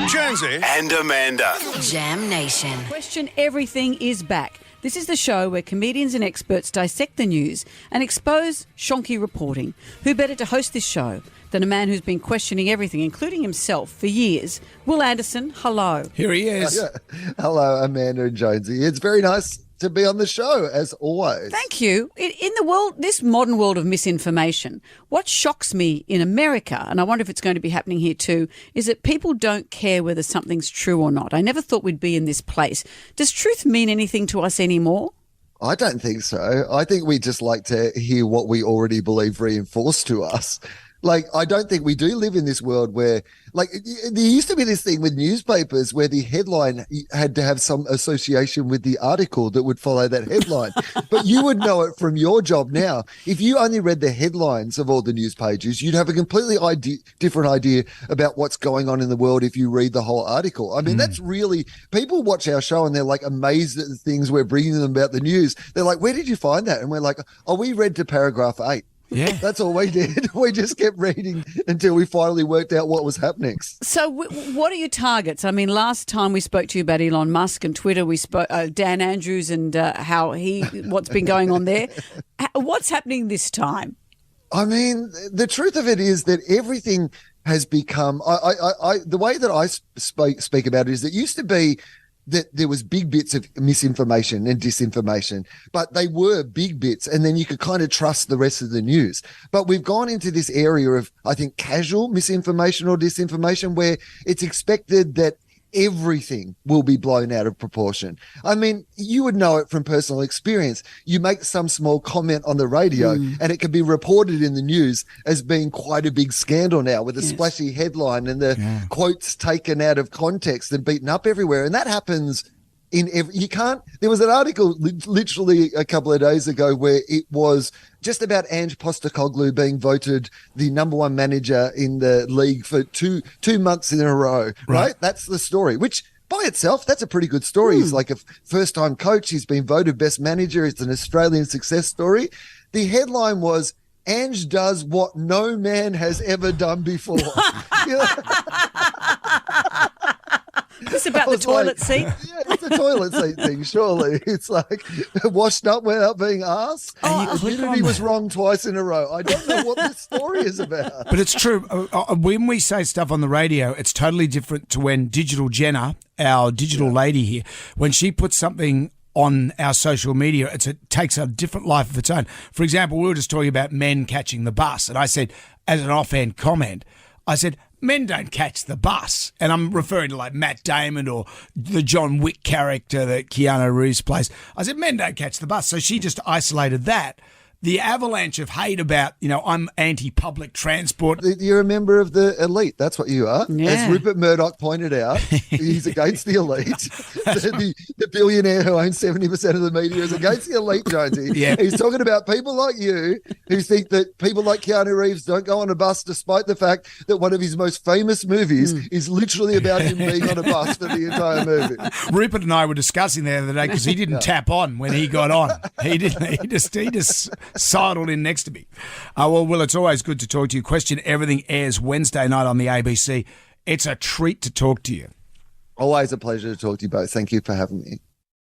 Jonesy and Amanda. Jam Nation. Question Everything is back. This is the show where comedians and experts dissect the news and expose shonky reporting. Who better to host this show than a man who's been questioning everything, including himself, for years? Wil Anderson, hello. Here he is. Hello, Amanda and Jonesy. It's very nice to be on the show, as always. Thank you. In the world, this modern world of misinformation, what shocks me in America, and I wonder if it's going to be happening here too, is that people don't care whether something's true or not. I never thought we'd be in this place. Does truth mean anything to us anymore? I don't think so. I think we just like to hear what we already believe reinforced to us. Like, I don't think we do live in this world where, like, there used to be this thing with newspapers where the headline had to have some association with the article that would follow that headline. But you would know it from your job now. If you only read the headlines of all the news pages, you'd have a completely different idea about what's going on in the world if you read the whole article. I mean, that's really, people watch our show and they're like amazed at the things we're bringing them about the news. They're like, where did you find that? And we're like, oh, we read to paragraph 8. Yeah. That's all we did. We just kept reading until we finally worked out what was happening. So what are your targets? I mean, last time we spoke to you about Elon Musk and Twitter, we spoke Dan Andrews and what's been going on there. What's happening this time? I mean, the truth of it is that everything has become, the way that I speak about it is it used to be that there was big bits of misinformation and disinformation, but they were big bits, and then you could kind of trust the rest of the news. But we've gone into this area of, I think, casual misinformation or disinformation where it's expected that everything will be blown out of proportion. I mean, you would know it from personal experience. You make some small comment on the radio and it can be reported in the news as being quite a big scandal now with a splashy headline and the quotes taken out of context and beaten up everywhere. And that happens in there was an article literally a couple of days ago where it was just about Ange Postecoglou being voted the number one manager in the league for two months in a row, right? That's the story, which by itself, that's a pretty good story. He's like a first-time coach. He's been voted best manager. It's an Australian success story. The headline was, Ange does what no man has ever done before. This about the toilet seat? Yeah, it's a toilet seat thing, surely. It's like washed up without being asked. Immunity was wrong twice in a row. I don't know what this story is about. But it's true. When we say stuff on the radio, it's totally different to when Digital Jenna, our digital lady here, when she puts something on our social media, it takes a different life of its own. For example, we were just talking about men catching the bus, and I said, as an offhand comment, I said, men don't catch the bus. And I'm referring to like Matt Damon or the John Wick character that Keanu Reeves plays. I said, men don't catch the bus. So she just isolated that. The avalanche of hate about, I'm anti-public transport. You're a member of the elite. That's what you are. Yeah. As Rupert Murdoch pointed out, he's against the elite. the billionaire who owns 70% of the media is against the elite, Jonesy. Yeah. He's talking about people like you who think that people like Keanu Reeves don't go on a bus despite the fact that one of his most famous movies is literally about him being on a bus for the entire movie. Rupert and I were discussing the other day because he didn't tap on when he got on. He didn't. He just sidled in next to me. Well, it's always good to talk to you. Question Everything airs Wednesday night on the ABC. It's a treat to talk to you. Always a pleasure to talk to you both. Thank you for having me.